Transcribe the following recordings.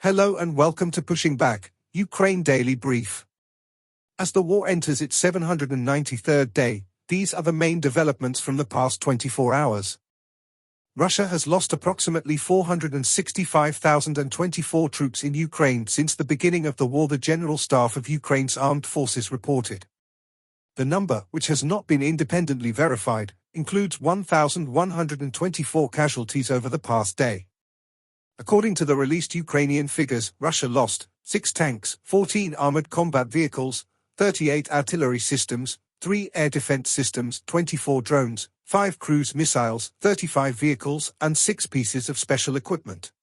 Hello and welcome to Pushing Back, Ukraine Daily Brief. As the war enters its 793rd day, these are the main developments from the past 24 hours. Russia has lost approximately 465,024 troops in Ukraine since the beginning of the war, the General Staff of Ukraine's armed forces reported. The number, which has not been independently verified, includes 1,124 casualties over the past day. According to the released Ukrainian figures, Russia lost 6 tanks, 14 armored combat vehicles, 38 artillery systems, 3 air defense systems, 24 drones, 5 cruise missiles, 35 vehicles, and 6 pieces of special equipment.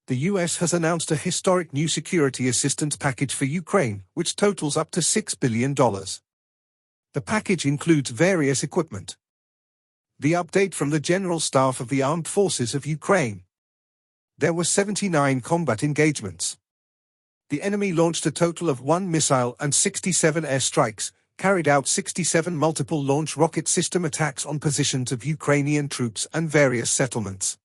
The US has announced a historic new security assistance package for Ukraine, which totals up to $6 billion. The package includes various equipment. The update from the General Staff of the Armed Forces of Ukraine. There were 79 combat engagements. The enemy launched a total of 1 missile and 67 airstrikes, carried out 67 multiple launch rocket system attacks on positions of Ukrainian troops and various settlements.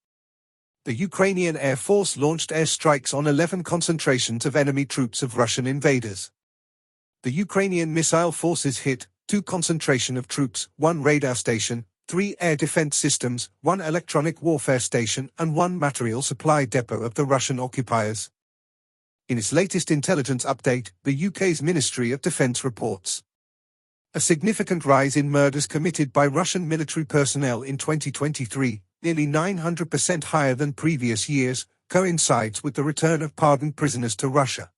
The Ukrainian Air Force launched airstrikes on 11 concentrations of enemy troops of Russian invaders. The Ukrainian missile forces hit 2 concentration of troops, 1 radar station, 3 air defense systems, 1 electronic warfare station, and 1 material supply depot of the Russian occupiers. In its latest intelligence update, the UK's Ministry of Defence reports a significant rise in murders committed by Russian military personnel in 2023, nearly 900% higher than previous years, coincides with the return of pardoned prisoners to Russia.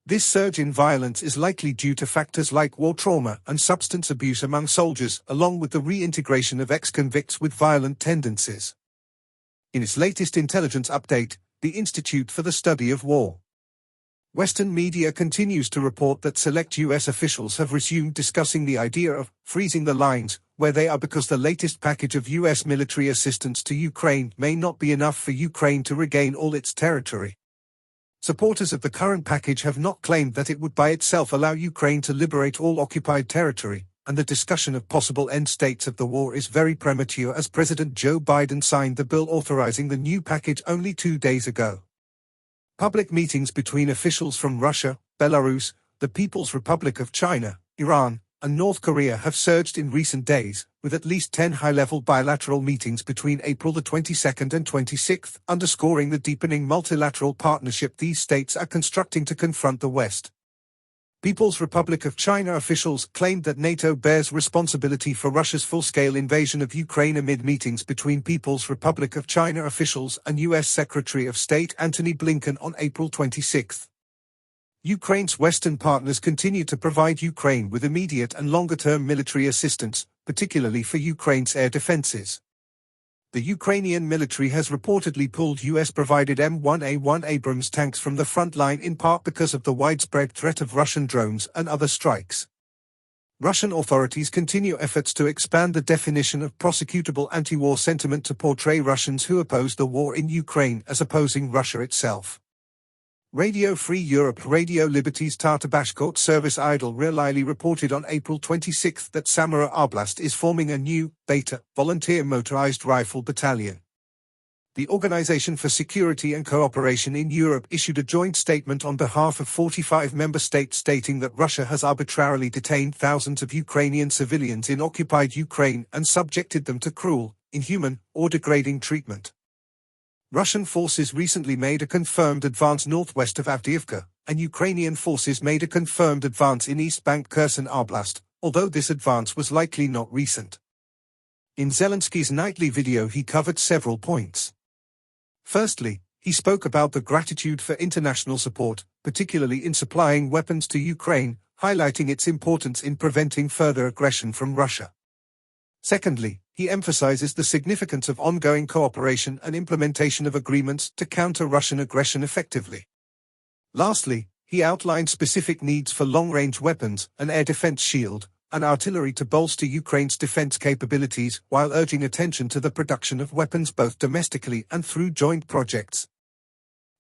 This surge in violence is likely due to factors like war trauma and substance abuse among soldiers, along with the reintegration of ex-convicts with violent tendencies. In its latest intelligence update, the Institute for the Study of War. Western media continues to report that select US officials have resumed discussing the idea of freezing the lines where they are because the latest package of US military assistance to Ukraine may not be enough for Ukraine to regain all its territory. Supporters of the current package have not claimed that it would by itself allow Ukraine to liberate all occupied territory, and the discussion of possible end states of the war is very premature as President Joe Biden signed the bill authorizing the new package only 2 days ago. Public meetings between officials from Russia, Belarus, the People's Republic of China, Iran, and North Korea have surged in recent days, with at least 10 high-level bilateral meetings between April the 22nd and 26th, underscoring the deepening multilateral partnership these states are constructing to confront the West. People's Republic of China officials claimed that NATO bears responsibility for Russia's full-scale invasion of Ukraine amid meetings between People's Republic of China officials and U.S. Secretary of State Antony Blinken on April 26. Ukraine's Western partners continue to provide Ukraine with immediate and longer-term military assistance, particularly for Ukraine's air defenses. The Ukrainian military has reportedly pulled US-provided M1A1 Abrams tanks from the front line in part because of the widespread threat of Russian drones and other strikes. Russian authorities continue efforts to expand the definition of prosecutable anti-war sentiment to portray Russians who oppose the war in Ukraine as opposing Russia itself. Radio Free Europe Radio Liberty's Tata Bashkort service Idol Realili reported on April 26 that Samara Oblast is forming a new, beta, volunteer motorized rifle battalion. The Organization for Security and Cooperation in Europe issued a joint statement on behalf of 45 member states stating that Russia has arbitrarily detained thousands of Ukrainian civilians in occupied Ukraine and subjected them to cruel, inhuman, or degrading treatment. Russian forces recently made a confirmed advance northwest of Avdiivka, and Ukrainian forces made a confirmed advance in East Bank Kherson Oblast, although this advance was likely not recent. In Zelensky's nightly video he covered several points. Firstly, he spoke about the gratitude for international support, particularly in supplying weapons to Ukraine, highlighting its importance in preventing further aggression from Russia. Secondly, he emphasizes the significance of ongoing cooperation and implementation of agreements to counter Russian aggression effectively. Lastly, he outlined specific needs for long-range weapons, an air defense shield, and artillery to bolster Ukraine's defense capabilities while urging attention to the production of weapons both domestically and through joint projects.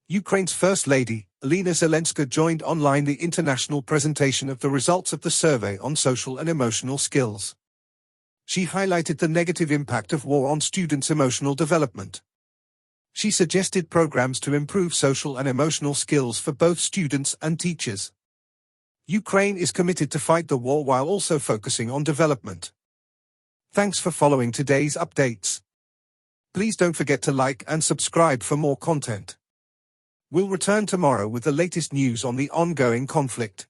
Ukraine's First Lady, Olena Zelenska, joined online the international presentation of the results of the survey on social and emotional skills. She highlighted the negative impact of war on students' emotional development. She suggested programs to improve social and emotional skills for both students and teachers. Ukraine is committed to fight the war while also focusing on development. Thanks for following today's updates. Please don't forget to like and subscribe for more content. We'll return tomorrow with the latest news on the ongoing conflict.